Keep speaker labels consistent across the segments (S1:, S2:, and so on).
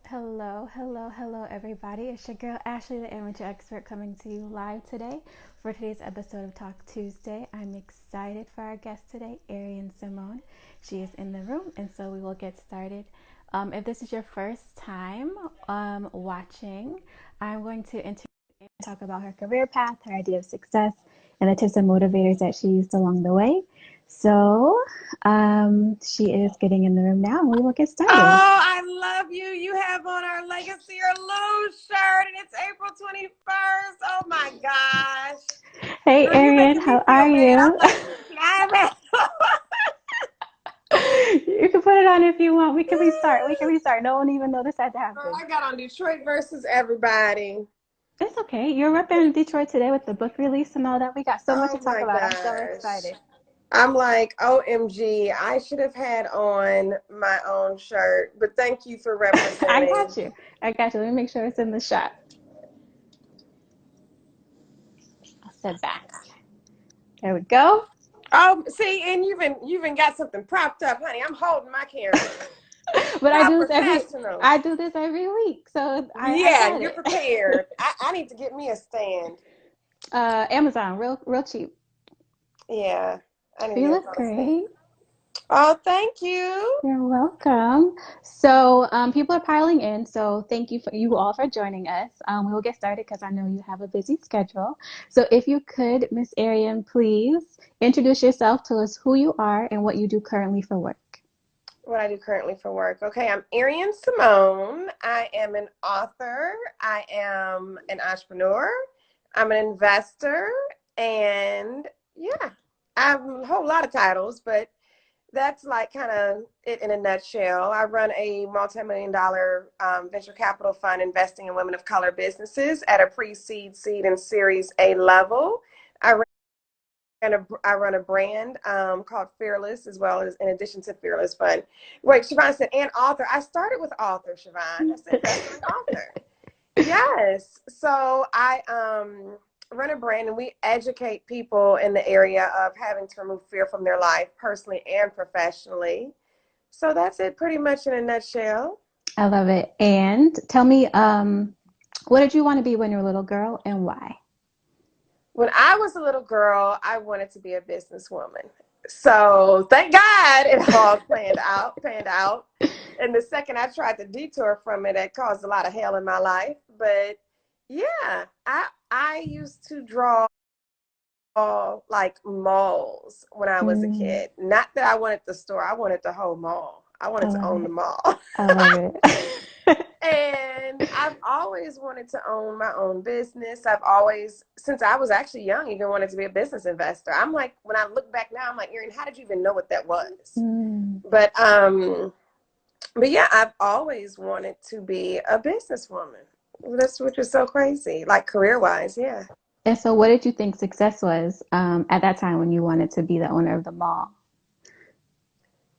S1: Hello, everybody. It's your girl Ashley, the amateur expert, coming to you live today for today's episode of Talk Tuesday. I'm excited for our guest today, Arian Simone. She is in the room, and so we will get started. If this is your first time watching, I'm going to talk about her career path, her idea of success, and the tips and motivators that she used along the way. So she is getting in the room now, and we will get
S2: Oh,
S1: started.
S2: I love you. You have on our Legacy or Lose shirt, and it's April 21st. Oh my gosh.
S1: Hey,
S2: Girl, you
S1: Arian,
S2: making me
S1: how
S2: feel
S1: are
S2: bad. I'm
S1: you?
S2: like driving.
S1: You can put it on if you want. We can restart. No one even know this had to
S2: Girl,
S1: happen.
S2: I got on Detroit versus everybody.
S1: It's okay. You're up in Detroit today with the book release and all that. We got so much to
S2: Oh
S1: talk
S2: my
S1: about. I'm so
S2: gosh.
S1: excited.
S2: I'm like, OMG, I should have had on my own shirt, but thank you for
S1: I
S2: representing.
S1: got you. Let me make sure it's in the shot. I'll sit back. There we go.
S2: Oh, see, and you've even got something propped up, honey. I'm holding my camera.
S1: But
S2: How professional.
S1: I do this every week. So I
S2: Yeah,
S1: got
S2: you're
S1: it.
S2: prepared. I need to get me a stand.
S1: Amazon, real cheap.
S2: Yeah, I need to
S1: You
S2: get
S1: look
S2: a stand.
S1: great.
S2: Oh, thank you.
S1: You're welcome. So, people are piling in. So, thank you all for joining us. We will get started because I know you have a busy schedule. So, if you could, Miss Arian, please introduce yourself. Tell us who you are and what you do currently for work.
S2: What I do currently for work. Okay, I'm Arian Simone. I am an author. I am an entrepreneur. I'm an investor. And yeah, I have a whole lot of titles, but that's like kind of it in a nutshell. I run a multi-million-dollar venture capital fund investing in women of color businesses at a pre-seed, seed, and Series A level. I I run a brand called Fearless, as well as in addition to Fearless Fund. Wait, Siobhan said, and author. I started with author, Siobhan. I said best-selling author. Yes. So I run a brand, and we educate people in the area of having to remove fear from their life, personally and professionally. So that's it pretty much in a nutshell.
S1: I love it. And tell me, what did you want to be when you were a little girl and why?
S2: When I was a little girl, I wanted to be a businesswoman. So thank God it all panned out. And the second I tried to detour from it, it caused a lot of hell in my life. But yeah, I used to draw like malls when I was a
S1: Mm,
S2: kid. Not that I wanted the store, I wanted the whole mall. I
S1: I
S2: wanted to
S1: love
S2: own the
S1: it.
S2: mall.
S1: I love it.
S2: And I've always wanted to own my own business. I've always, since I was actually young, even wanted to be a business investor. I'm like, when I look back now, I'm like, Erin, how did you even know what that was?
S1: Mm.
S2: But um, but yeah, I've always wanted to be a businesswoman. That's which is so crazy, like career wise, yeah.
S1: And so, what did you think success was at that time when you wanted to be the owner of the mall?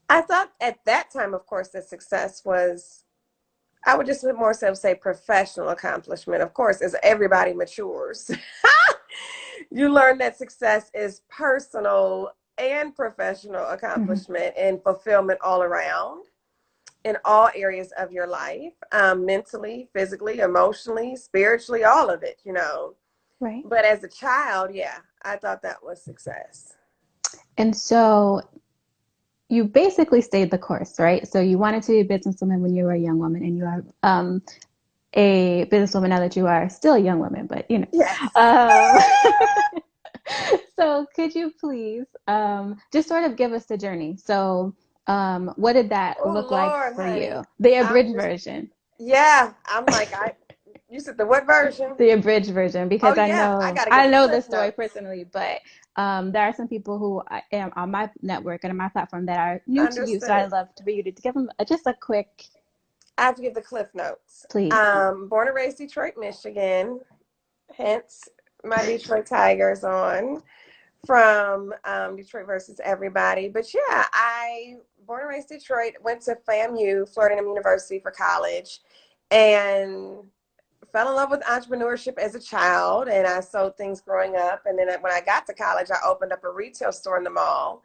S2: I thought at that time, of course, that success was, I would just more so say professional accomplishment. Of course, as everybody matures, you learn that success is personal and professional
S1: Mhm.
S2: accomplishment and fulfillment all around in all areas of your life, mentally, physically, emotionally, spiritually, all of it.
S1: Right.
S2: But as a child, yeah, I thought that was success.
S1: And so you basically stayed the course, right? So you wanted to be a businesswoman when you were a young woman, and you are a businesswoman now that you are still a young woman, but you know.
S2: Yes.
S1: Um, so could you please just sort of give us the journey? So what did that
S2: Oh
S1: look like
S2: Lord,
S1: for
S2: honey.
S1: you? The
S2: I'm
S1: abridged
S2: just
S1: version.
S2: yeah, I'm like you said the what version?
S1: The abridged version,
S2: Oh
S1: because
S2: yeah, I gotta
S1: I
S2: get the
S1: know
S2: cliff
S1: this story
S2: notes.
S1: personally, but there are some people who I am on my network and on my platform that are new to you. So I'd
S2: Understood.
S1: love for you to give them just a quick,
S2: I have to give the cliff notes.
S1: please.
S2: Born and raised Detroit, Michigan, hence my Detroit Tigers on from Detroit versus everybody. But yeah, I born and raised Detroit, went to FAMU, Florida A&M University for college, and fell in love with entrepreneurship as a child. And I sold things growing up. And then when I got to college, I opened up a retail store in the mall.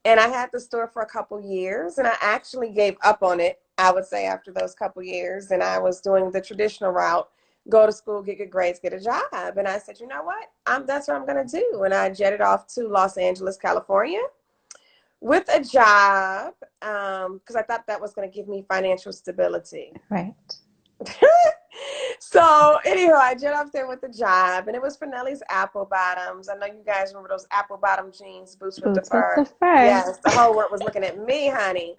S2: And I had the store for a couple years, and I actually gave up on it I would say, after those couple years. And I was doing the traditional route, go to school, get good grades, get a job. And I said, you know what? That's what I'm going to do. And I jetted off to Los Angeles, California with a job because I thought that was going to give me financial stability.
S1: Right.
S2: So anyhow, I jet off there with a job, and it was for Nelly's apple bottoms. I know you guys remember those apple bottom jeans, boots with the fur. Yes, the whole world was looking at me, honey.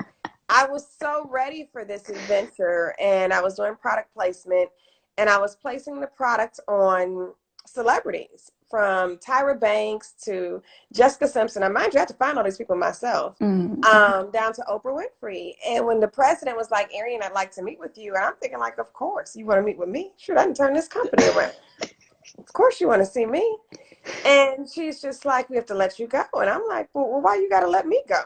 S2: I was so ready for this adventure, and I was doing product placement, and I was placing the product on celebrities, from Tyra Banks to Jessica Simpson. And mind you, I had to find all these people myself, down to Oprah Winfrey. And when the president was like, Arian, I'd like to meet with you. And I'm thinking, like, of course, you want to meet with me? Sure, I can turn this company around. Of course you want to see me. And she's just like, we have to let you go. And I'm like, well, why you got to let me go?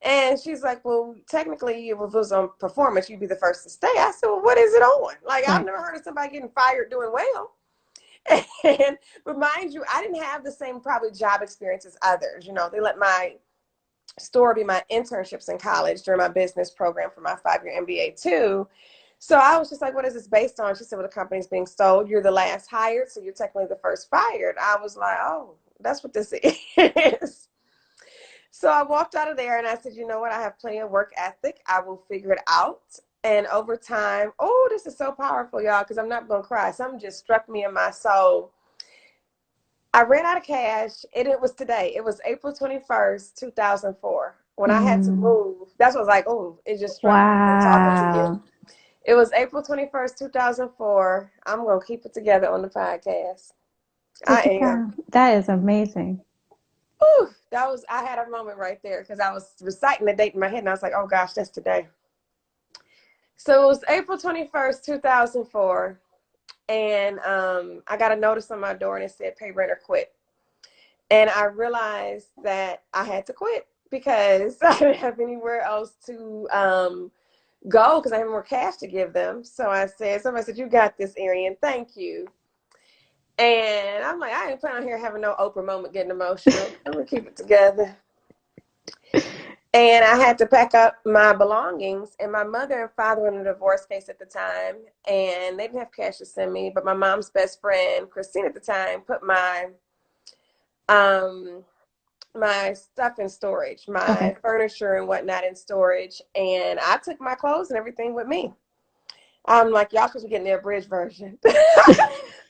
S2: And she's like, well, technically, if it was on performance, you'd be the first to stay. I said, well, what is it on? Like, I've never heard of somebody getting fired doing well. But mind you, I didn't have the same probably job experience as others. You know, they let my store be my internships in college during my business program for my 5-year MBA too. So I was just like, what is this based on? She said, well, the company's being sold. You're the last hired, so you're technically the first fired. I was like, oh, that's what this is. So I walked out of there and I said, you know what? I have plenty of work ethic. I will figure it out. And over time, oh, this is so powerful, y'all, because I'm not going to cry. Something just struck me in my soul. I ran out of cash, and it was today. It was April 21st, 2004, when I had to move. That's what I was like, oh, it just struck me talking to you. It was April 21st, 2004. I'm going to keep it together on the podcast. I am.
S1: That is amazing.
S2: Ooh, I had a moment right there because I was reciting the date in my head, and I was like, oh, gosh, that's today. So it was April 21st, 2004, and I got a notice on my door, and it said, pay rent or quit. And I realized that I had to quit because I didn't have anywhere else to go because I had more cash to give them. So somebody said, you got this, Arian. Thank you. And I'm like, I ain't planning on here having no Oprah moment getting emotional. I'm going to keep it together. And I had to pack up my belongings, and my mother and father were in a divorce case at the time, and they didn't have cash to send me, but my mom's best friend, Christine at the time, put my my stuff in storage, my furniture and whatnot in storage, and I took my clothes and everything with me. I'm like, y'all supposed to be getting the abridged version.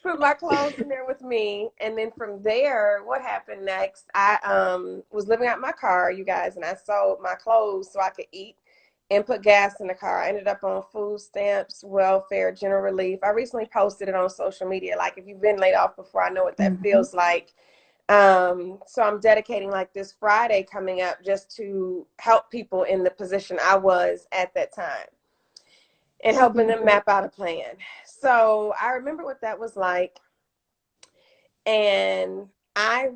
S2: Put my clothes in there with me. And then from there, what happened next? I was living out in my car, you guys, and I sold my clothes so I could eat and put gas in the car. I ended up on food stamps, welfare, general relief. I recently posted it on social media. Like, if you've been laid off before, I know what that feels like. So I'm dedicating like this Friday coming up just to help people in the position I was at that time, and helping them map out a plan. So I remember what that was like. And I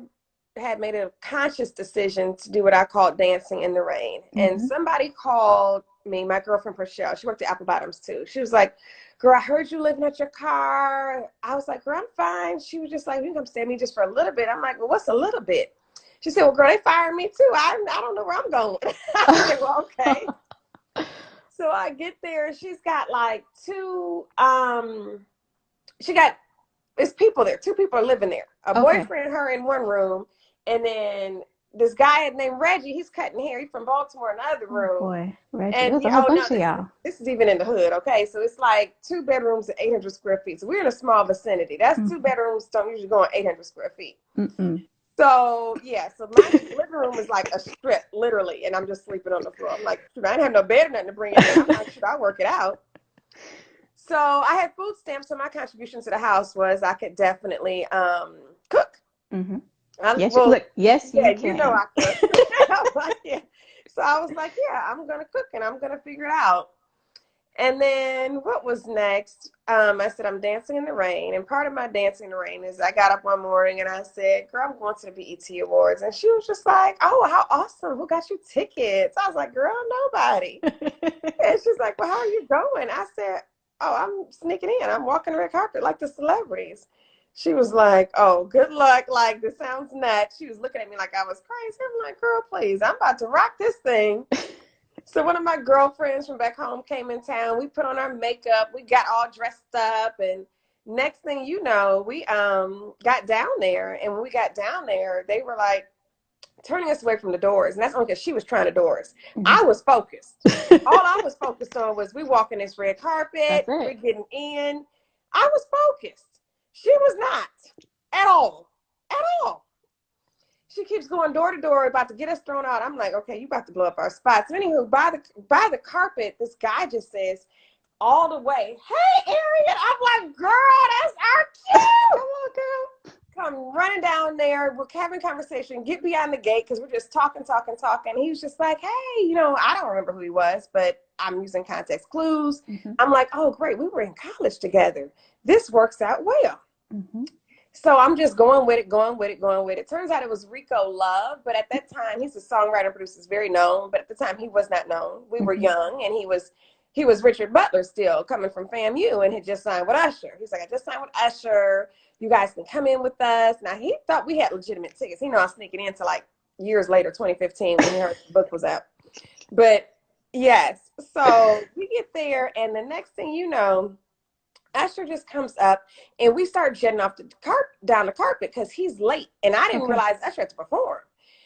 S2: had made a conscious decision to do what I called dancing in the rain. And somebody called me, my girlfriend, Rochelle. She worked at Apple Bottoms too. She was like, girl, I heard you living at your car. I was like, girl, I'm fine. She was just like, you can come stay with me just for a little bit. I'm like, well, what's a little bit? She said, well, girl, they fired me too. I don't know where I'm going. I said, well, okay. So I get there, she's got like it's people there. 2 people are living there. A boyfriend and her in one room, and then this guy named Reggie, he's cutting hair. He's from Baltimore in another room.
S1: Oh boy, Reggie. And there's a whole bunch of y'all.
S2: This is even in the hood, okay? So it's like 2 bedrooms and 800 square feet. So we're in a small vicinity. That's 2 bedrooms don't usually go on 800 square feet. So, yeah, so my living room is like a strip, literally, and I'm just sleeping on the floor. I'm like, I didn't have no bed or nothing to bring in. I'm like, should I work it out? So I had food stamps, so my contribution to the house was I could definitely cook.
S1: Yes, you can.
S2: You know I cook. So I was like, yeah, I'm going to cook, and I'm going to figure it out. And then what was next? I said, I'm dancing in the rain. And part of my dancing in the rain is I got up one morning and I said, girl, I'm going to the BET Awards. And she was just like, oh, how awesome. Who got you tickets? I was like, girl, nobody. And she's like, well, how are you going? I said, oh, I'm sneaking in. I'm walking the red carpet like the celebrities. She was like, oh, good luck. Like, this sounds nuts. She was looking at me like I was crazy. I'm like, girl, please, I'm about to rock this thing. So one of my girlfriends from back home came in town. We put on our makeup. We got all dressed up, and next thing you know, we got down there. And when we got down there, they were like turning us away from the doors, and that's only because she was trying to doors. I was focused. All I was focused on was we walking this red carpet. We're getting in. I was focused. She was not at all. At all. She keeps going door to door, about to get us thrown out. I'm like, okay, you about to blow up our spots. Anywho, by the carpet, this guy just says all the way, "Hey, Arian." I'm like, girl, that's our cue. Come on, girl. Come running down there. We're having conversation. Get beyond the gate because we're just talking. He was just like, hey, you know, I don't remember who he was, but I'm using context clues. I'm like, oh, great. We were in college together. This works out well. So I'm just going with it. Turns out it was Rico Love, but at that time, he's a songwriter and producer, very known, but at the time he was not known. We were young, and he was Richard Butler still, coming from FAMU, and had just signed with Usher. He's like, I just signed with Usher. You guys can come in with us. Now, he thought we had legitimate tickets. He knew I was sneaking in to like years later, 2015, when he heard the book was out. But yes, so we get there, and the next thing you know, Usher just comes up, and we start jetting off down the carpet because he's late. And I didn't realize Usher had to perform.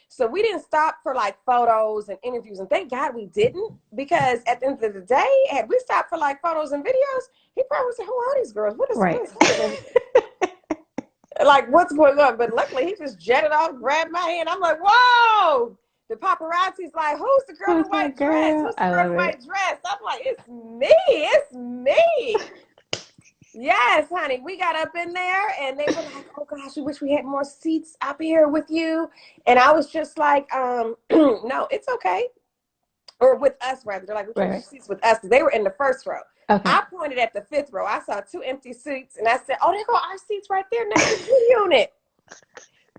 S2: So we didn't stop for like photos and interviews. And thank God we didn't, because at the end of the day, had we stopped for like photos and videos, he probably said, who are these girls? What is happening? Like, what's going on? But luckily, he just jetted off, grabbed my hand. I'm like, whoa. The paparazzi's like, who's the girl in the white dress? Who's the girl in the white dress? I'm like, it's me. Yes, honey. We got up in there, and they were like, oh, gosh, we wish we had more seats up here with you. And I was just like, no, it's okay. Or with us, rather. They're like, we can seats with us. They were in the first row. I pointed at the fifth row. I saw 2 empty seats, and I said, oh, there go our seats right there next to the unit.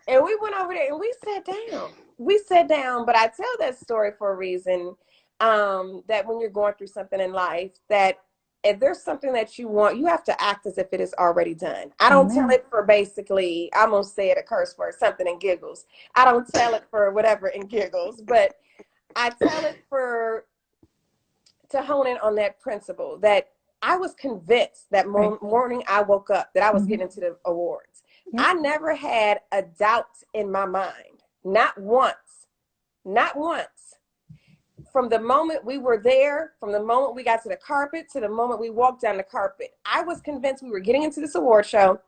S2: And we went over there, and we sat down. But I tell that story for a reason, that when you're going through something in life, that if there's something that you want, you have to act as if it is already done. I don't tell it for basically, I'm going to say it a curse word, something and giggles. I don't tell it for whatever and giggles, but I tell it to hone in on that principle that I was convinced that morning I woke up that I was getting to the awards. I never had a doubt in my mind. Not once. From the moment we were there, from the moment we got to the carpet, to the moment we walked down the carpet, I was convinced we were getting into this award show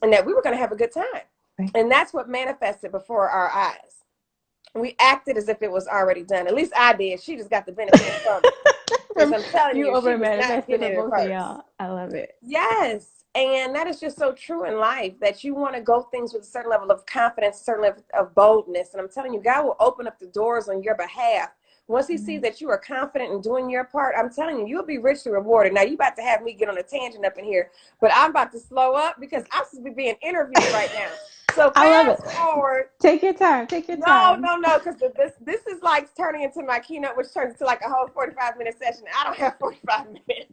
S2: and that we were going to have a good time. And that's what manifested before our eyes. We acted as if it was already done. At least I did. She just got the benefit from it. Because I'm telling you,
S1: over manifested both of y'all. I love it.
S2: Yes. And that is just so true in life, that you want to go things with a certain level of confidence, a certain level of boldness. And I'm telling you, God will open up the doors on your behalf. Once he sees that you are confident in doing your part, I'm telling you, you'll be richly rewarded. Now, you about to have me get on a tangent up in here, but I'm about to slow up because I'm supposed to be being interviewed right now. So fast forward.
S1: Take your time.
S2: No, because this is like turning into my keynote, which turns into like a whole 45-minute session. I don't have 45 minutes.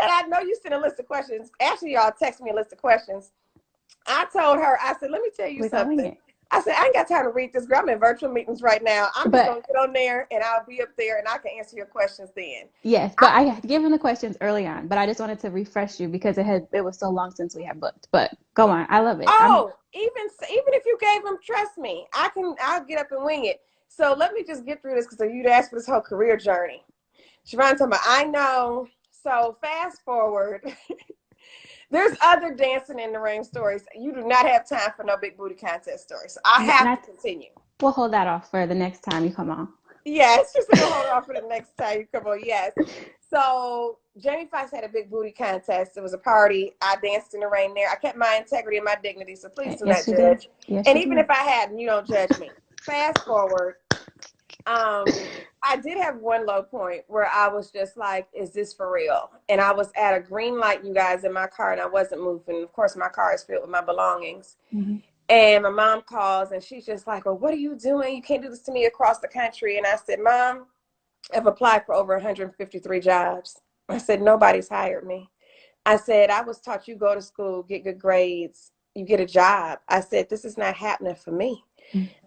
S2: And I know you sent a list of questions. Actually, y'all text me a list of questions. I told her, I said, let me tell you something. I said, I ain't got time to read this, girl. I'm in virtual meetings right now. I'm just going to get on there, and I'll be up there, and I can answer your questions then.
S1: Yes, but I had given the questions early on, but I just wanted to refresh you because it was so long since we had booked. But go on. I love it.
S2: Oh, even if you gave them, trust me, I'll get up and wing it. So let me just get through this because you'd asked for this whole career journey. Siobhan talking about, I know. So fast forward. There's other dancing in the ring stories. You do not have time for no big booty contest stories. So I have to continue.
S1: We'll hold that off for the next time you come on.
S2: Yes, just to hold off for the next time you come on. Yes. So Jamie Foxx had a big booty contest. It was a party. I danced in the rain there. I kept my integrity and my dignity, so please do not judge.
S1: Yes,
S2: and even if I hadn't, you don't judge me. Fast forward. I did have one low point where I was just like, is this for real? And I was at a green light, you guys, in my car, and I wasn't moving. Of course, my car is filled with my belongings. And my mom calls, and she's just like, well, what are you doing? You can't do this to me across the country. And I said, Mom, I've applied for over 153 jobs. I said, nobody's hired me. I said, I was taught you go to school, get good grades, you get a job. I said, this is not happening for me.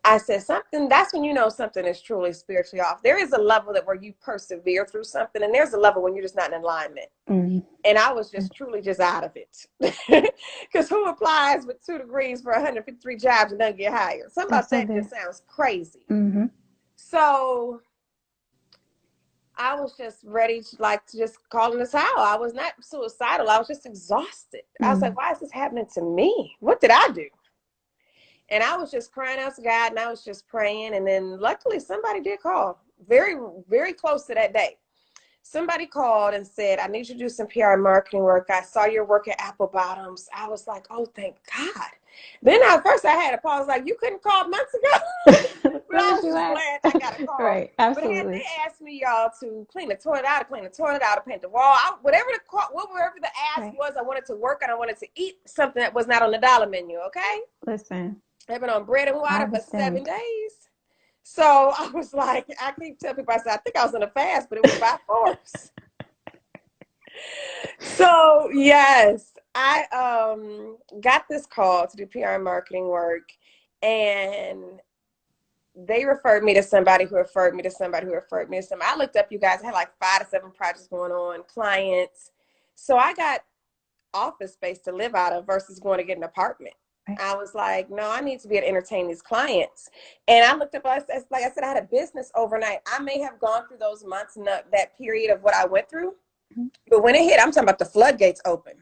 S2: I said something, that's when you know something is truly spiritually off. There is a level that where you persevere through something, and there's a level when you're just not in alignment. And I was just truly just out of it. Because who applies with 2 degrees for 153 jobs and doesn't get hired? Something about that just sounds crazy. So I was just ready to just call in the towel. I was not suicidal. I was just exhausted. I was like, why is this happening to me? What did I do? And I was just crying out to God, and I was just praying. And then luckily somebody did call very, very close to that day. Somebody called and said, I need you to do some PR and marketing work. I saw your work at Apple Bottoms. I was like, oh, thank God. Then at first I had a pause, like, you couldn't call months ago. But I was just glad I got a call.
S1: Right, absolutely.
S2: But had they asked me, y'all, to clean the toilet out, to paint the wall, whatever the ask was, I wanted to work and I wanted to eat something that was not on the dollar menu, okay?
S1: Listen.
S2: I've been on bread and water for 7 days. So I was like, I keep telling people, I think I was on a fast, but it was by force. So yes, I got this call to do PR and marketing work, and they referred me to somebody who referred me to somebody who referred me to somebody. I looked up, you guys, I had like 5 to 7 projects going on, clients. So I got office space to live out of versus going to get an apartment. I was like, no, I need to be able to entertain these clients. And I looked up, like I said, I had a business overnight. I may have gone through those months and that period of what I went through. But when it hit, I'm talking about the floodgates open.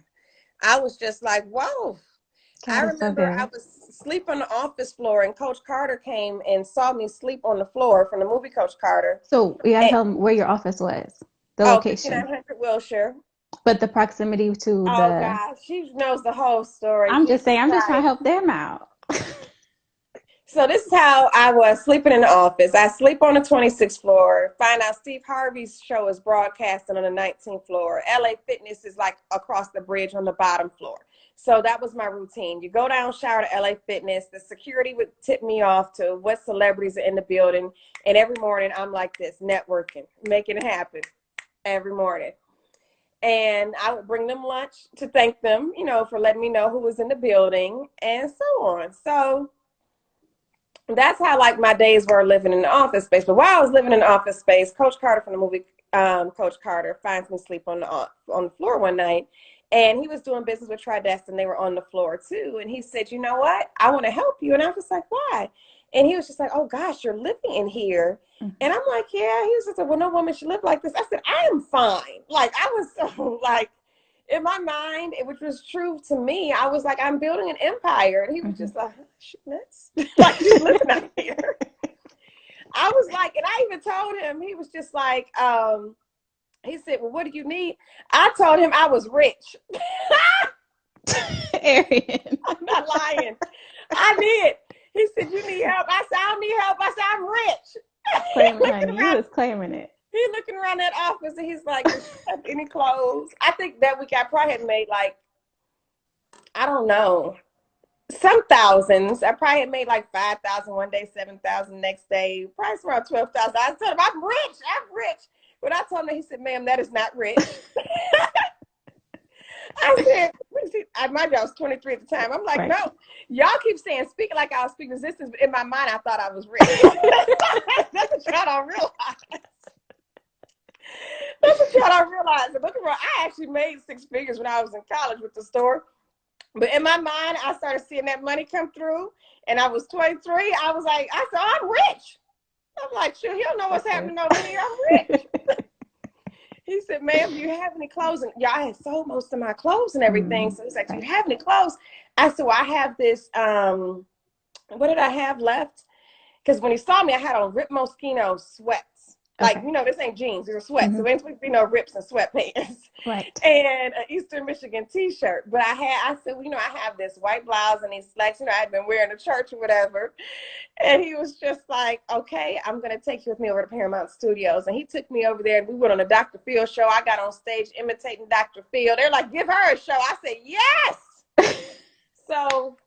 S2: I was just like, whoa. I remember I was sleeping on the office floor, and Coach Carter came and saw me sleep on the floor from the movie Coach Carter.
S1: So you gotta tell them where your office was, the location.
S2: 5900 Wilshire.
S1: But the proximity to
S2: Oh, God, she knows the whole story.
S1: I'm just saying, I'm just trying to help them out.
S2: So this is how I was sleeping in the office. I sleep on the 26th floor, find out Steve Harvey's show is broadcasting on the 19th floor. LA Fitness is like across the bridge on the bottom floor. So that was my routine. You go down, shower to LA Fitness. The security would tip me off to what celebrities are in the building. And every morning I'm like this, networking, making it happen every morning. And I would bring them lunch to thank them, for letting me know who was in the building and so on. So that's how my days were living in the office space. But while I was living in the office space, Coach Carter from the movie Coach Carter finds me sleep on the floor one night. And he was doing business with Tridest, and they were on the floor too. And he said, you know what? I want to help you. And I was like, why? And he was just like, oh, gosh, you're living in here. And I'm like, yeah. He was just like, well, no woman should live like this. I said, I am fine. I was so in my mind, which was true to me, I was like, I'm building an empire. And he was just like, shit nuts. She's living out here. I was like, and I even told him, he was just like, he said, well, what do you need? I told him I was rich.
S1: Arian.
S2: I'm not lying. I did. He said, you need help? I said, I don't need help. I said, I'm rich.
S1: Claiming, honey. You was claiming it.
S2: He looking around that office, and he's like, does she have any clothes? I think that week I probably had made I don't know, some thousands. I probably had made 5,000 one day, 7,000 next day, probably around 12,000. I told him, I'm rich. But I told him, he said, ma'am, that is not rich. I said, my job was 23 at the time. I'm like, right. No, y'all keep saying speaking like I was speaking resistance, but in my mind, I thought I was rich. That's what y'all don't realize. That's what y'all don't realize. And look around, I actually made 6 figures when I was in college with the store. But in my mind, I started seeing that money come through, and I was 23. I said, I'm rich. I'm like, sure, he don't know what's happening over here. I'm rich. He said, ma'am, do you have any clothes? And y'all, I had sold most of my clothes and everything. So he's like, do you have any clothes? I said, well, I have this, what did I have left? Because when he saw me, I had on Rip Moschino sweats. This ain't jeans, these are sweats. So ain't be no rips and sweatpants.
S1: Right.
S2: And an Eastern Michigan t-shirt. But I said, well, I have this white blouse and these slacks, I'd been wearing to church or whatever. And he was just like, okay, I'm going to take you with me over to Paramount Studios. And he took me over there, and we went on a Dr. Phil show. I got on stage imitating Dr. Phil. They're like, give her a show. I said, yes. So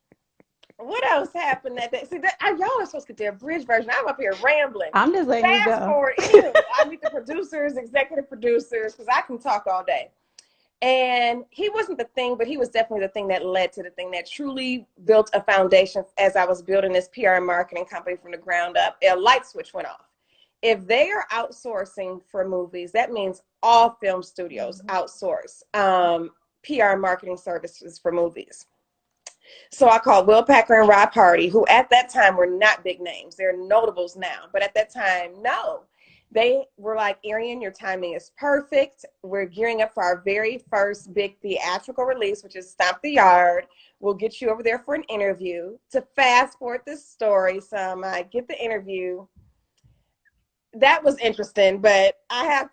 S2: what else happened that day? See, y'all are supposed to get their bridge version. I'm up here rambling.
S1: I'm just letting you go.
S2: Fast forward. Anyway, I meet the producers, executive producers, because I can talk all day. And he wasn't the thing, but he was definitely the thing that led to the thing that truly built a foundation. As I was building this PR and marketing company from the ground up, a light switch went off. If they are outsourcing for movies, that means all film studios outsource PR and marketing services for movies. So I called Will Packer and Rob Hardy, who at that time were not big names. They're notables now. But at that time, no. They were like, Arian, your timing is perfect. We're gearing up for our very first big theatrical release, which is Stomp the Yard. We'll get you over there for an interview. To fast forward this story, so I get the interview. That was interesting, but I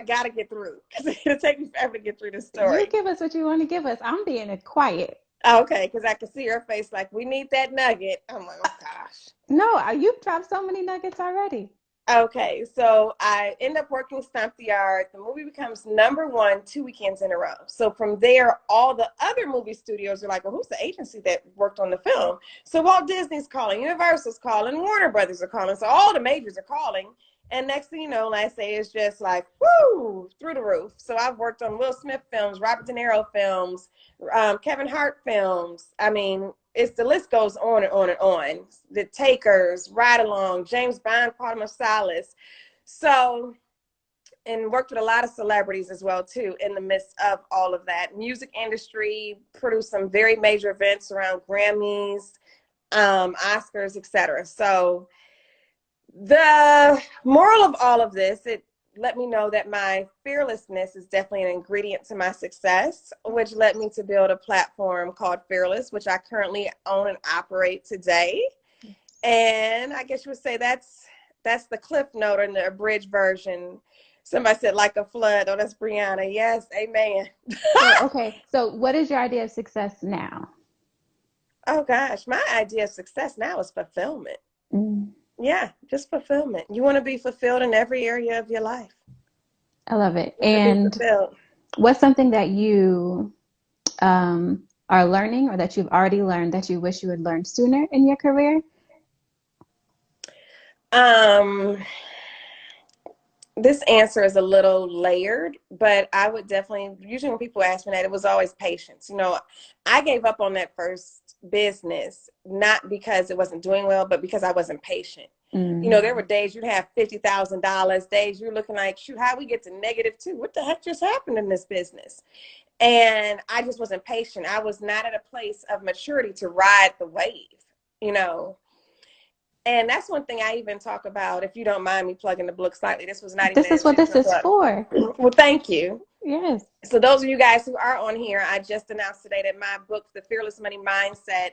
S2: got to get through because it'll take me forever to get through this story.
S1: You give us what you want to give us. I'm being quiet.
S2: Okay, because I can see her face like, we need that nugget. I'm like, oh gosh.
S1: No, you've dropped so many nuggets already.
S2: Okay, so I end up working Stomp the Yard. The movie becomes #1 2 weekends in a row. So from there, all the other movie studios are like, well, who's the agency that worked on the film? So Walt Disney's calling, Universal's calling, Warner Brothers are calling. So all the majors are calling. And next thing you know, like I say, it's just like, whoo, through the roof. So I've worked on Will Smith films, Robert De Niro films, Kevin Hart films. I mean, the list goes on and on and on. The Takers, Ride Along, James Bond, Quantum of Solace. So, and worked with a lot of celebrities as well, too, in the midst of all of that. Music industry, produced some very major events around Grammys, Oscars, etc. So the moral of all of this, it let me know that my fearlessness is definitely an ingredient to my success, which led me to build a platform called Fearless, which I currently own and operate today. And I guess you would say that's the cliff note and the abridged version. Somebody said like a flood. Oh, that's Brianna. Yes, amen.
S1: Okay, so what is your idea of success now?
S2: Oh gosh, my idea of success now is fulfillment. Yeah, just fulfillment. You want to be fulfilled in every area of your life.
S1: I love it. And what's something that you are learning or that you've already learned that you wish you had learned sooner in your career?
S2: This answer is a little layered, but I would definitely, usually when people ask me that, it was always patience. You know, I gave up on that first business, not because it wasn't doing well, but because I wasn't patient. You know, there were days you'd have $50,000, days you're looking like, shoot, how we get to -2? What the heck just happened in this business? And I just wasn't patient. I was not at a place of maturity to ride the wave, you know. And that's one thing I even talk about, if you don't mind me plugging the book slightly. This was not even.
S1: This is what this is for.
S2: Well, thank you.
S1: Yes.
S2: So those of you guys who are on here, I just announced today that my book, The Fearless Money Mindset,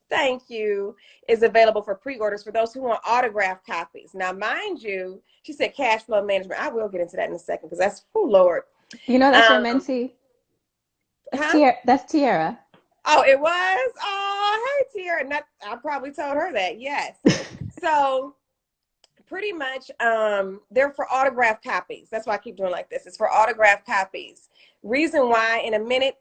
S2: thank you, is available for pre-orders for those who want autographed copies. Now, mind you, she said cash flow management. I will get into that in a second because that's, oh, Lord.
S1: You know, that's your mentee. That's Tiara.
S2: Oh, it was? Oh, hey, Tiara. I probably told her that. Yes. So pretty much they're for autographed copies. That's why I keep doing like this. It's for autographed copies. Reason why, in a minute,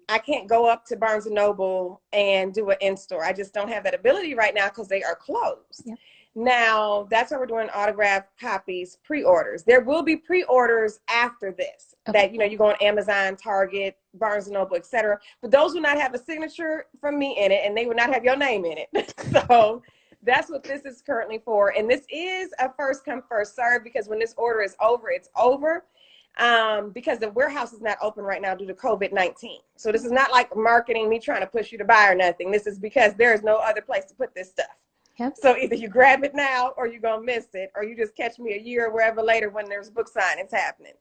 S2: I can't go up to Barnes & Noble and do an in-store. I just don't have that ability right now because they are closed. Yep. Now, that's why we're doing autographed copies, pre-orders. There will be pre-orders after this. Okay. That, you know, you go on Amazon, Target, Barnes & Noble, etc. But those will not have a signature from me in it, and they will not have your name in it. So that's what this is currently for. And this is a first come, first serve, because when this order is over, it's over. Because the warehouse is not open right now due to COVID-19. So this is not like marketing, me trying to push you to buy or nothing. This is because there is no other place to put this stuff. Yep. So either you grab it now or you're going to miss it, or you just catch me a year or wherever later when there's book signings happening.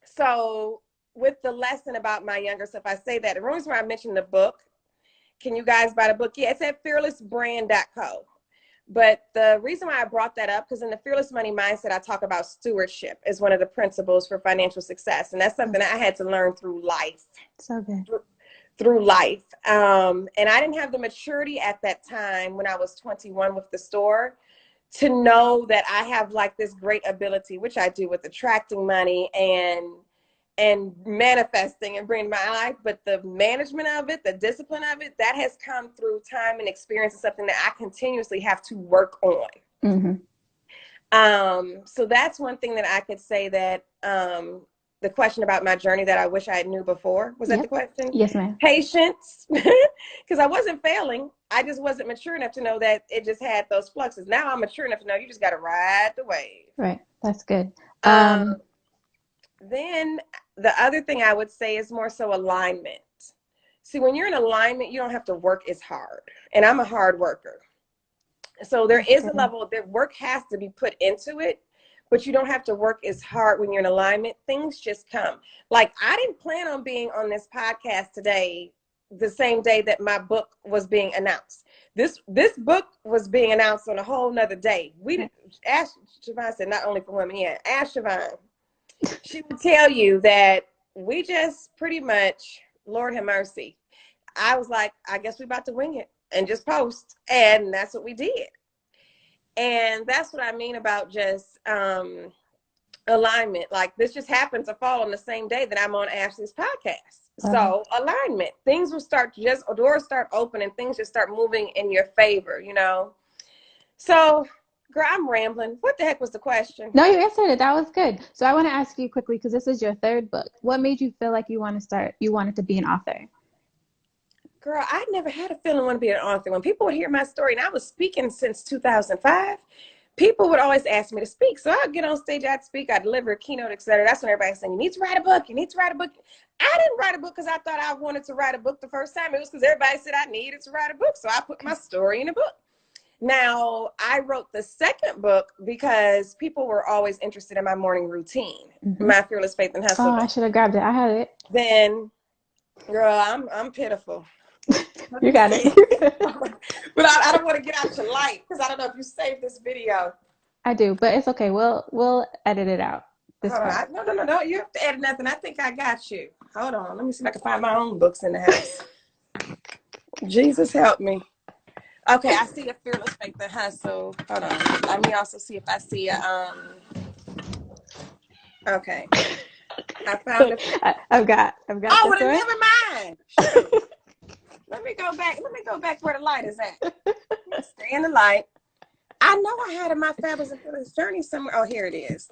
S2: So with the lesson about my younger self, I say that the reason why I mentioned the book, can you guys buy the book? Yeah, it's at fearlessbrand.co. But the reason why I brought that up, because in the Fearless Money Mindset, I talk about stewardship as one of the principles for financial success. And that's something I had to learn through life. So good. Through life. And I didn't have the maturity at that time when I was 21 with the store to know that I have like this great ability, which I do with attracting money and manifesting and bringing my life, but the management of it, the discipline of it, that has come through time and experience, and something that I continuously have to work on. Mm-hmm. So that's one thing that I could say that the question about my journey that I wish I knew before. Was that the
S1: Yep.
S2: question?
S1: Yes, ma'am.
S2: Patience, because I wasn't failing. I just wasn't mature enough to know that it just had those fluxes. Now I'm mature enough to know you just got to ride the wave.
S1: Right. That's good.
S2: Um, then the other thing I would say is more so alignment. See, when you're in alignment, you don't have to work as hard. And I'm a hard worker. So there is a level that work has to be put into it, but you don't have to work as hard when you're in alignment. Things just come. Like, I didn't plan on being on this podcast today the same day that my book was being announced. This book was being announced on a whole nother day. Ask Siobhan said, not only for women, yeah, ask Siobhan. She will tell you that we just pretty much, Lord have mercy. I was like, I guess we about to wing it and just post. And that's what we did. And that's what I mean about just alignment. Like, this just happens to fall on the same day that I'm on Ashlee's podcast. So alignment, things will start doors start opening, things just start moving in your favor, you know? So, girl, I'm rambling. What the heck was the question?
S1: No, you answered it. That was good. So I want to ask you quickly, because this is your third book. What made you feel like you wanted to be an author?
S2: Girl, I never had a feeling I want to be an author. When people would hear my story, and I was speaking since 2005, people would always ask me to speak. So I'd get on stage, I'd speak, I'd deliver a keynote, etc. That's when everybody's saying, you need to write a book, you need to write a book. I didn't write a book because I thought I wanted to write a book the first time. It was because everybody said I needed to write a book. So I put my story in a book. Now, I wrote the second book because people were always interested in my morning routine, my Fearless Faith and Hustle.
S1: Oh, I should have grabbed it. I had it.
S2: Then, girl, I'm pitiful.
S1: You got it.
S2: But I don't want to get out your light because I don't know if you saved this video.
S1: I do, but it's okay. We'll edit it out.
S2: Hold on. No. You have to edit nothing. I think I got you. Hold on. Let me see if I can find my own books in the house. Jesus help me. Okay, I see a Fearless Faith and Hustle. Hold on. Let me also see if I see a okay. I found it.
S1: I've got.
S2: Oh, well, then never mind. Sure. Let me go back where the light is at. Stay in the light. I know I had in my Fabulous and Fearless Journey somewhere. Oh, here it is.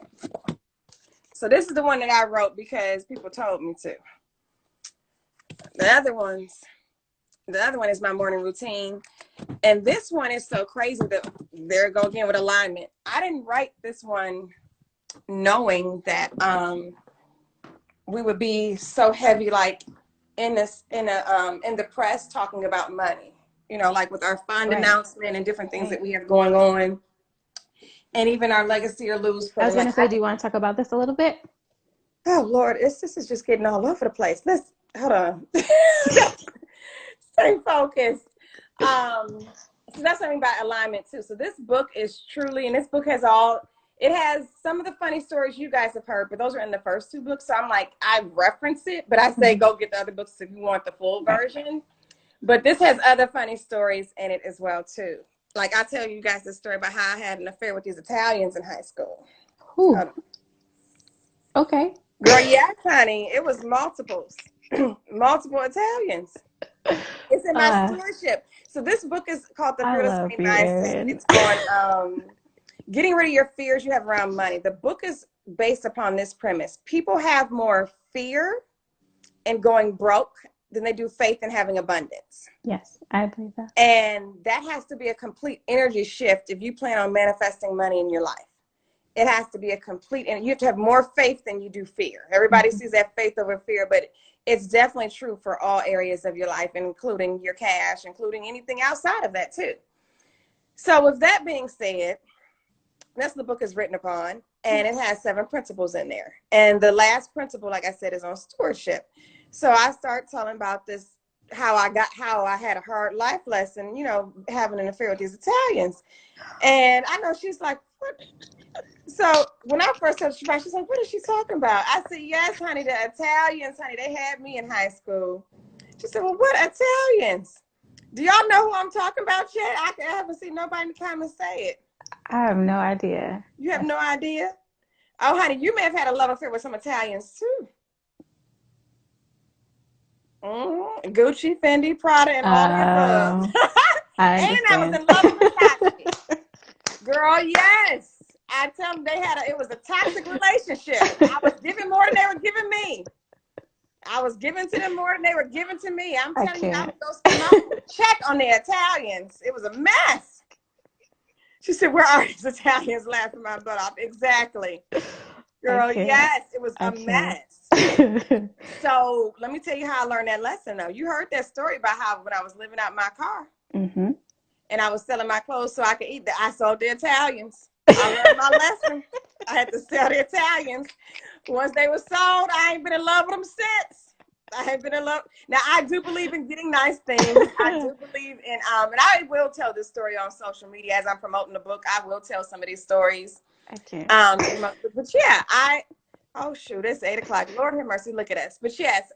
S2: So this is the one that I wrote because people told me to. The other one is my morning routine. And this one is so crazy that there go again with alignment. I didn't write this one knowing that we would be so heavy, like in the press talking about money, you know, like with our fund announcement and different things that we have going on, and even our legacy or lose.
S1: I was going to say, do you want to talk about this a little bit?
S2: Oh Lord, this is just getting all over the place. Let's hold on. Stay focused. So that's something about alignment too. So this book is truly, and this book has some of the funny stories you guys have heard, but those are in the first two books. So I'm like, I reference it, but I say go get the other books if you want the full version. But this has other funny stories in it as well too. Like, I tell you guys the story about how I had an affair with these Italians in high school.
S1: Okay.
S2: Girl, yes, honey. It was multiple Italians. It's in my stewardship. So this book is called The Fearless Mindset. It's on getting rid of your fears you have around money. The book is based upon this premise. People have more fear in going broke than they do faith in having abundance.
S1: Yes, I believe that.
S2: And that has to be a complete energy shift if you plan on manifesting money in your life. It has to be a complete, and you have to have more faith than you do fear. Everybody sees that faith over fear, but it's definitely true for all areas of your life, including your cash, including anything outside of that too. So with that being said, that's what the book is written upon, and it has 7 principles in there. And the last principle, like I said, is on stewardship. So I start telling about this, how I had a hard life lesson, you know, having an affair with these Italians. And I know she's like, what? So when I first heard she's like, what is she talking about? I said, yes, honey, the Italians, honey, they had me in high school. She said, well, what Italians? Do y'all know who I'm talking about yet? I haven't seen nobody in the comments say it.
S1: I have no idea.
S2: You have no idea? Oh, honey, you may have had a love affair with some Italians too. Gucci, Fendi, Prada, and all the above. And I was in love with Versace. Girl, yes. I tell them it was a toxic relationship. I was giving more than they were giving me. I was giving to them more than they were giving to me. I'm telling you, I would go spend my own check on the Italians. It was a mess. She said, where are these Italians laughing my butt off? Exactly. Girl, yes, it was a mess. So let me tell you how I learned that lesson, though. You heard that story about how when I was living out my car and I was selling my clothes so I could eat, I sold the Italians. I learned my lesson. I had to sell the Italians. Once they were sold, I ain't been in love with them since. I have been in love. Now, I do believe in getting nice things. I do believe in, and I will tell this story on social media as I'm promoting the book. I will tell some of these stories.
S1: I can't.
S2: But yeah, oh shoot, it's 8 o'clock. Lord have mercy, look at us. But yes,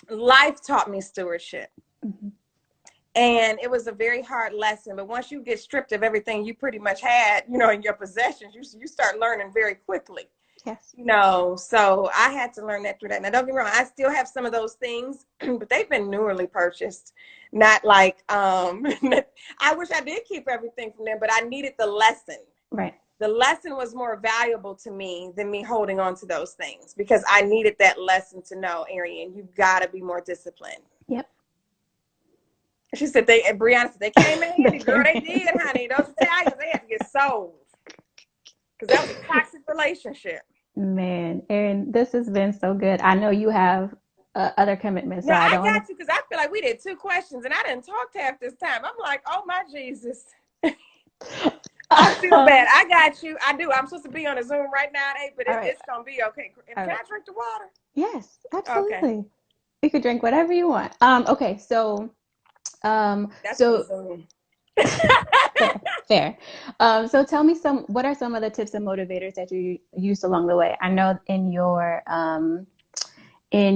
S2: life taught me stewardship. And it was a very hard lesson. But once you get stripped of everything you pretty much had, in your possessions, you start learning very quickly.
S1: Yes.
S2: So I had to learn that through that. Now, don't get me wrong, I still have some of those things, but they've been newly purchased. Not like, I wish I did keep everything from them, but I needed the lesson.
S1: Right.
S2: The lesson was more valuable to me than me holding on to those things because I needed that lesson to know, Arian, you've got to be more disciplined.
S1: Yep.
S2: She said, Brianna said, they came in handy, girl. They did, honey. Those Italians, they had to get sold. Because that was a toxic relationship.
S1: Man, Arian, this has been so good. I know you have other commitments.
S2: No, I got you because I feel like we did 2 questions and I didn't talk half this time. I'm like, oh my Jesus. I feel bad. I got you. I do. I'm supposed to be on a Zoom right now at 8, but it's going to be okay. Can I drink the water?
S1: Yes, absolutely.
S2: Okay.
S1: You could drink whatever you want. Okay, so
S2: that's Zoom.
S1: Fair. So tell me what are some of the tips and motivators that you used along the way? I know in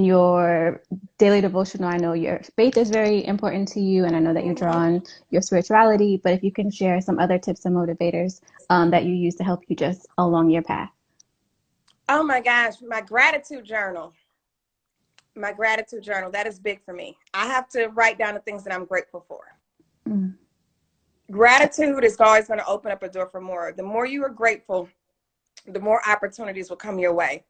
S1: your daily devotional, I know your faith is very important to you, and I know that you draw on your spirituality, but if you can share some other tips and motivators that you use to help you just along your path.
S2: Oh my gosh, my gratitude journal. That is big for me. I have to write down the things that I'm grateful for. Gratitude is always going to open up a door for more. The more you are grateful, the more opportunities will come your way.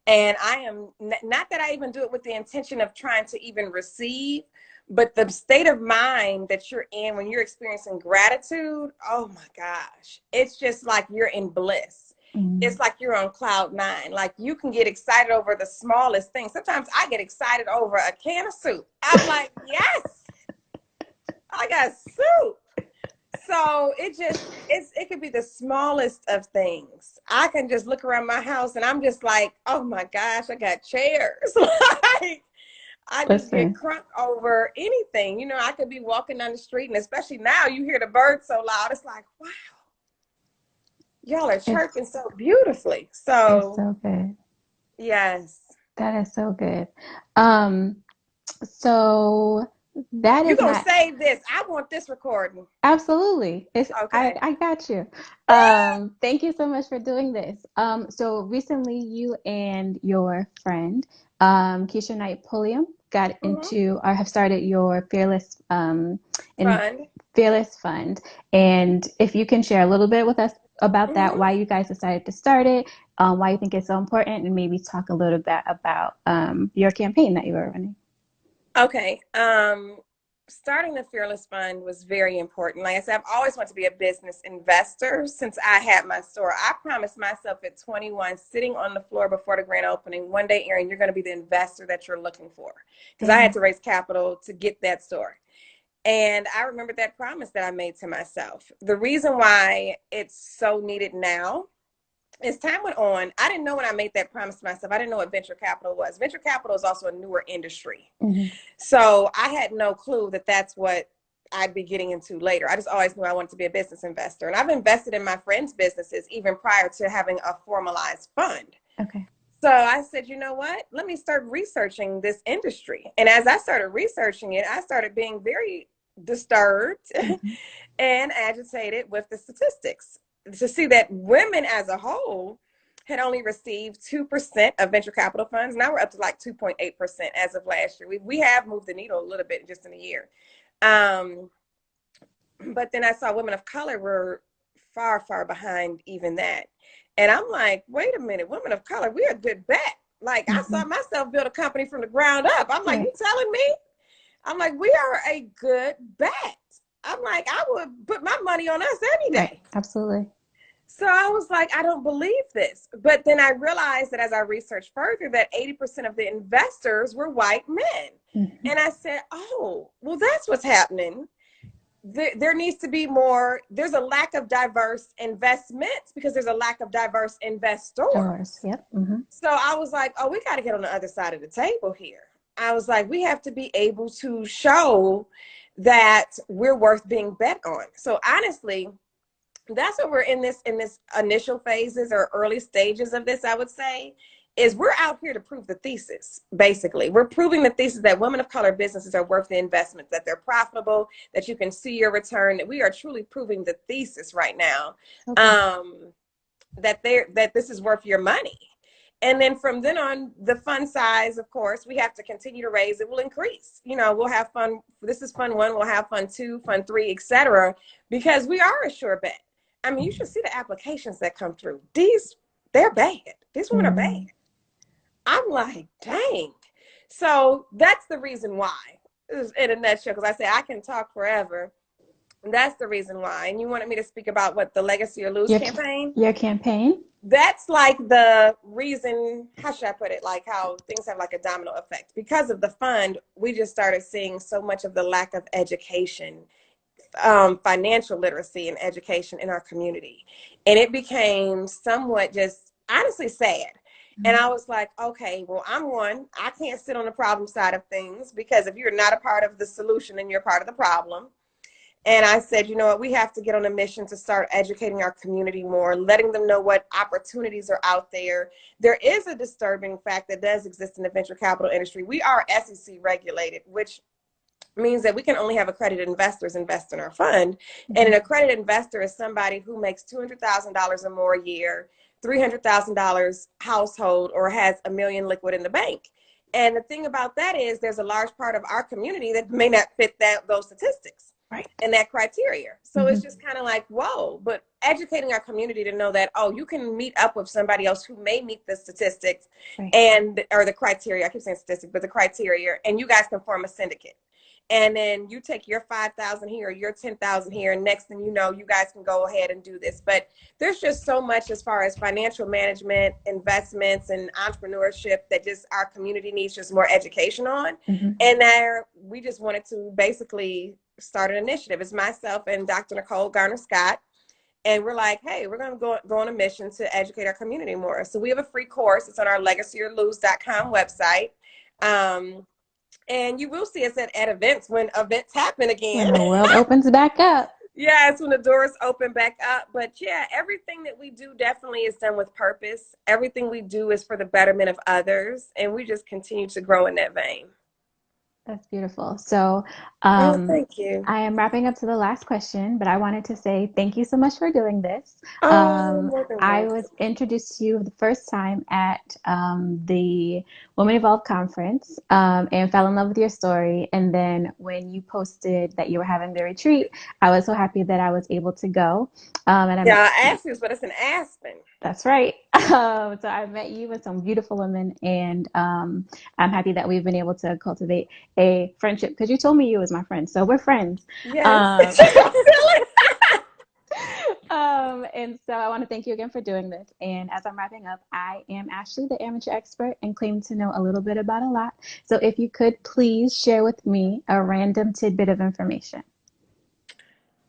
S2: And I am not that I even do it with the intention of trying to even receive, but the state of mind that you're in when you're experiencing gratitude, oh my gosh, it's just like you're in bliss. It's like you're on cloud 9. Like you can get excited over the smallest things. Sometimes I get excited over a can of soup. I'm like, yes, I got soup. So it could be the smallest of things. I can just look around my house and I'm just like, oh my gosh, I got chairs. Like I just get crunk over anything. I could be walking down the street and especially now you hear the birds so loud. It's like, wow, y'all are chirping so beautifully. So
S1: it's so good.
S2: Yes.
S1: That is so good. So that
S2: you're
S1: is
S2: gonna save this. I want this recording.
S1: Absolutely.
S2: Okay.
S1: I got you. Thank you so much for doing this. So recently you and your friend, Keisha Knight Pulliam, got into or have started your Fearless Fund. And if you can share a little bit with us about that, why you guys decided to start it, why you think it's so important, and maybe talk a little bit about your campaign that you were running.
S2: Okay. Starting the Fearless Fund was very important. Like I said, I've always wanted to be a business investor since I had my store. I promised myself at 21, sitting on the floor before the grand opening, one day, Arian, you're going to be the investor that you're looking for. Because I had to raise capital to get that store. And I remember that promise that I made to myself. The reason why it's so needed now, as time went on, I didn't know when I made that promise to myself, I didn't know what venture capital was. Venture capital is also a newer industry. So I had no clue that that's what I'd be getting into later. I just always knew I wanted to be a business investor. And I've invested in my friends' businesses even prior to having a formalized fund.
S1: Okay.
S2: So I said, you know what? Let me start researching this industry. And as I started researching it, I started being very disturbed and agitated with the statistics to see that women as a whole had only received 2% of venture capital funds. Now we're up to like 2.8% as of last year. We have moved the needle a little bit just in a year. But then I saw women of color were far, far behind even that. And I'm like, wait a minute, women of color, we're a good bet. Like, I saw myself build a company from the ground up. I'm like, you telling me? I'm like, we are a good bet. I'm like, I would put my money on us any day.
S1: Right. Absolutely.
S2: So I was like, I don't believe this. But then I realized that as I researched further, that 80% of the investors were white men. And I said, oh, well, that's what's happening. There needs to be more. There's a lack of diverse investments because there's a lack of diverse investors.
S1: Yep.
S2: So I was like, oh, we got to get on the other side of the table here. I was like, we have to be able to show that we're worth being bet on. So honestly, that's what we're in this initial phases or early stages of this, I would say, is we're out here to prove the thesis. Basically, we're proving the thesis that women of color businesses are worth the investment, that they're profitable, that you can see your return, that we are truly proving the thesis right now. That this is worth your money. And then from then on, the fund size, of course, we have to continue to raise. It will increase. You know, we'll have fund. This is fund 1. We'll have fund 2, fund 3, etc. Because we are a sure bet. I mean, you should see the applications that come through. They're bad. These women are bad. I'm like, dang. So that's the reason why, in a nutshell, because I say I can talk forever. That's the reason why. And you wanted me to speak about what the Legacy or Lose campaign?
S1: Your campaign?
S2: That's like the reason, how should I put it? Like how things have like a domino effect. Because of the fund, we just started seeing so much of the lack of education, financial literacy and education in our community. And it became somewhat just honestly sad. And I was like, okay, well, I can't sit on the problem side of things, because if you're not a part of the solution, then you're part of the problem. And I said, you know what, we have to get on a mission to start educating our community more, letting them know what opportunities are out there. There is a disturbing fact that does exist in the venture capital industry. We are SEC regulated, which means that we can only have accredited investors invest in our fund. And an accredited investor is somebody who makes $200,000 or more a year, $300,000 household, or has $1 million liquid in the bank. And the thing about that is there's a large part of our community that may not fit those statistics.
S1: Right.
S2: And that criteria. So it's just kind of like, whoa, but educating our community to know that, oh, you can meet up with somebody else who may meet the statistics or the criteria. I keep saying statistics, but the criteria, and you guys can form a syndicate. And then you take your 5,000 here, your 10,000 here, and next thing you know, you guys can go ahead and do this. But there's just so much as far as financial management, investments, and entrepreneurship that just our community needs just more education on. And we just wanted to basically start an initiative. It's myself and Dr. Nicole Garner-Scott. And we're like, hey, we're going to go on a mission to educate our community more. So we have a free course. It's on our legacyorlose.com website. And you will see us at events when events happen again.
S1: When the world opens back up.
S2: Yeah, it's when the doors open back up. But yeah, everything that we do definitely is done with purpose. Everything we do is for the betterment of others. And we just continue to grow in that vein.
S1: That's beautiful. So
S2: thank you.
S1: I am wrapping up to the last question, but I wanted to say thank you so much for doing this. I was introduced to you the first time at the Women Evolve conference and fell in love with your story. And then when you posted that you were having the retreat, I was so happy that I was able to go. I
S2: asked you, but it's in Aspen.
S1: That's right. So I met you with some beautiful women, and I'm happy that we've been able to cultivate a friendship, because you told me you was my friend, so we're friends.
S2: Yes.
S1: And so I want to thank you again for doing this. And as I'm wrapping up, I am Ashlee, the amateur expert, and claim to know a little bit about a lot. So if you could please share with me a random tidbit of information.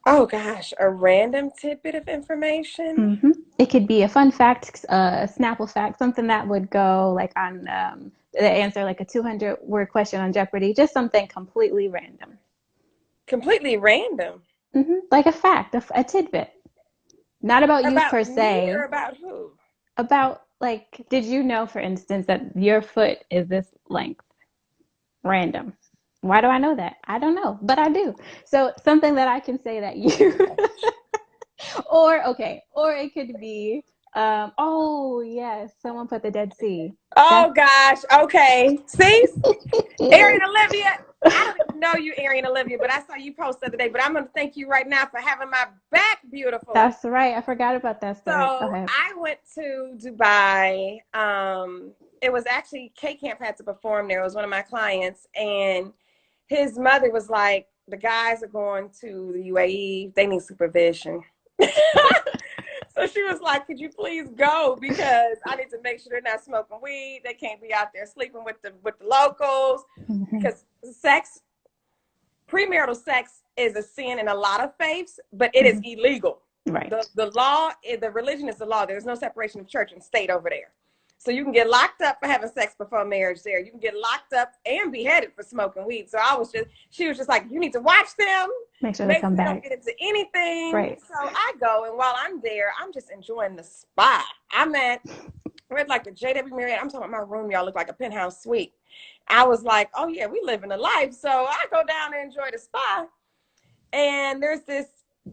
S2: Oh gosh, a random tidbit of information?
S1: It could be a fun fact, a Snapple fact, something that would go like on the answer, like a 200-word question on Jeopardy, just something completely random.
S2: Completely random?
S1: Like a fact, a tidbit. Not about you per se.
S2: Or about who?
S1: About, like, did you know, for instance, that your foot is this length? Random. Why do I know that? I don't know, but I do. So something that I can say that you, or it could be, oh yes, someone put the Dead Sea.
S2: Oh gosh, okay. See? Arian Olivia, I don't even know you, Arian Olivia, but I saw you post the other day. But I'm going to thank you right now for having my back, beautiful.
S1: That's right. I forgot about that story.
S2: So I went to Dubai. It was actually K-Camp had to perform there. It was one of my clients. And his mother was like, the guys are going to the UAE. They need supervision. So she was like, could you please go? Because I need to make sure they're not smoking weed. They can't be out there sleeping with the locals. Because premarital sex is a sin in a lot of faiths, but it is illegal.
S1: Right.
S2: The law, the religion is the law. There's no separation of church and state over there. So you can get locked up for having sex before marriage there. You can get locked up and beheaded for smoking weed. So she was just like, you need to watch them.
S1: Make sure they come back.
S2: Don't get into anything.
S1: Right.
S2: So I go, and while I'm there, I'm just enjoying the spa. We're at like the JW Marriott. I'm talking about my room, y'all, look like a penthouse suite. I was like, oh yeah, we living a life. So I go down and enjoy the spa. And there's this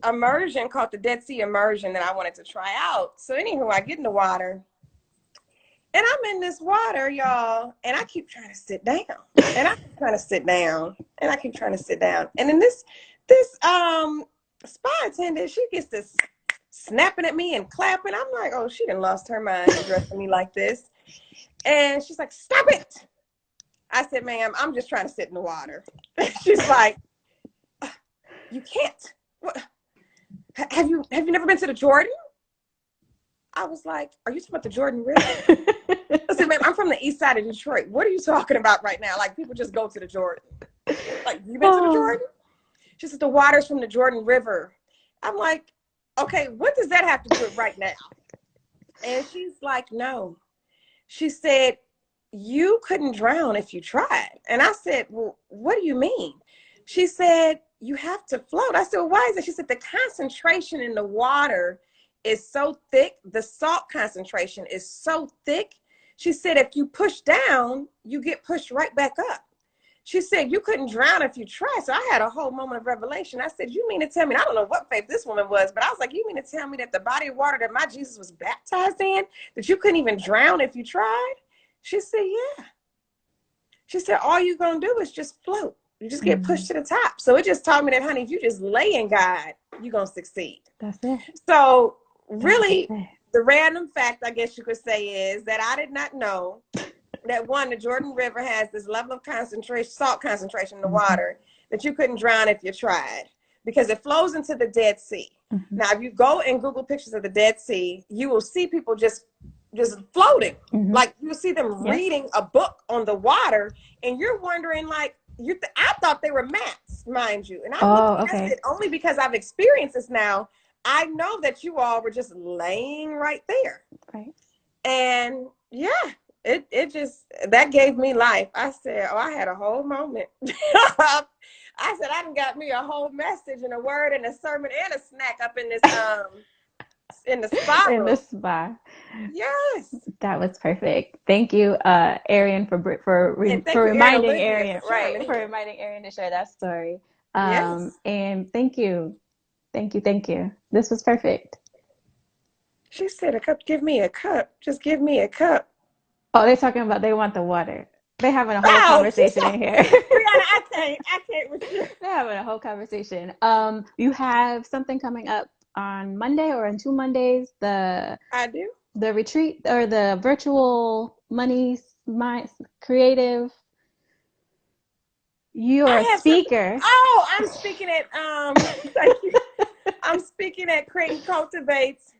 S2: immersion called the Dead Sea immersion that I wanted to try out. So anywho, I get in the water. And I'm in this water, y'all, and I keep trying to sit down. And I keep trying to sit down. And I keep trying to sit down. And then this spa attendant, she gets this snapping at me and clapping. I'm like, oh, she done lost her mind addressing me like this. And she's like, stop it. I said, ma'am, I'm just trying to sit in the water. She's like, you can't. What? Have you never been to the Jordan? I was like, are you talking about the Jordan River? I said, ma'am, I'm from the east side of Detroit. What are you talking about right now? Like, people just go to the Jordan. Like, you been to the Jordan? She said, the water's from the Jordan River. I'm like, okay, what does that have to do with right now? And she's like, no. She said, you couldn't drown if you tried. And I said, well, what do you mean? She said, you have to float. I said, well, why is it? She said, the concentration in the water is so thick. The salt concentration is so thick. She said, if you push down, you get pushed right back up. She said, you couldn't drown if you tried. So I had a whole moment of revelation. I said, you mean to tell me, and I don't know what faith this woman was, but I was like, you mean to tell me that the body of water that my Jesus was baptized in, that you couldn't even drown if you tried? She said, yeah. She said, all you're going to do is just float. You just get pushed to the top. So it just taught me that, honey, if you just lay in God, you're going to succeed.
S1: That's it.
S2: So really, the random fact, I guess you could say, is that I did not know that, one, the Jordan River has this level of concentration, salt concentration in the water, that you couldn't drown if you tried, because it flows into the Dead Sea. Now, if you go and Google pictures of the Dead Sea, you will see people just floating. Like, you'll see them reading a book on the water, and you're wondering, like, I thought they were mats, mind you. And I looked at it only because I've experienced this now. I know that you all were just laying right there. Right. And yeah, it just, that gave me life. I said, oh, I had a whole moment. I said, I done got me a whole message and a word and a sermon and a snack up in this, in the spa room.
S1: In the spa.
S2: Yes.
S1: That was perfect. Thank you, Arian, for reminding Arian, for reminding Arian to share that story.
S2: Yes.
S1: And thank you. This was perfect.
S2: She said, give me a cup. Just give me a cup.
S1: Oh, they're talking about they want the water. They're having a whole conversation in here.
S2: I can't with you.
S1: They're having a whole conversation. You have something coming up on Monday or in 2 Mondays. I do. The retreat or the virtual money creative. You're a speaker.
S2: I'm speaking at thank you. I'm speaking at Create and Cultivate's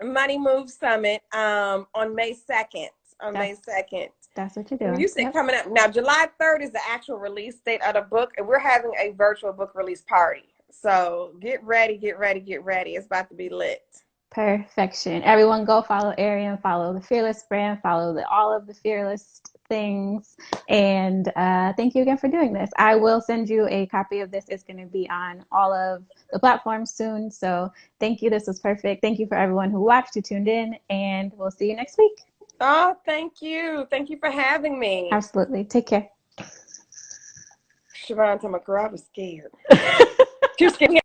S2: Money Move Summit on May 2nd. May 2nd.
S1: That's what you're doing.
S2: You said coming up. Now, July 3rd is the actual release date of the book, and we're having a virtual book release party. So get ready. It's about to be lit.
S1: Perfection. Everyone go follow Arian, follow the Fearless brand, follow all of the Fearless things. And thank you again for doing this. I will send you a copy of this. It's going to be on all of the platforms soon. So thank you. This was perfect. Thank you for everyone who watched, who tuned in, and we'll see you next week.
S2: Oh, thank you. Thank you for having me.
S1: Absolutely. Take care.
S2: Siobhan told my girl I was scared. She was scared.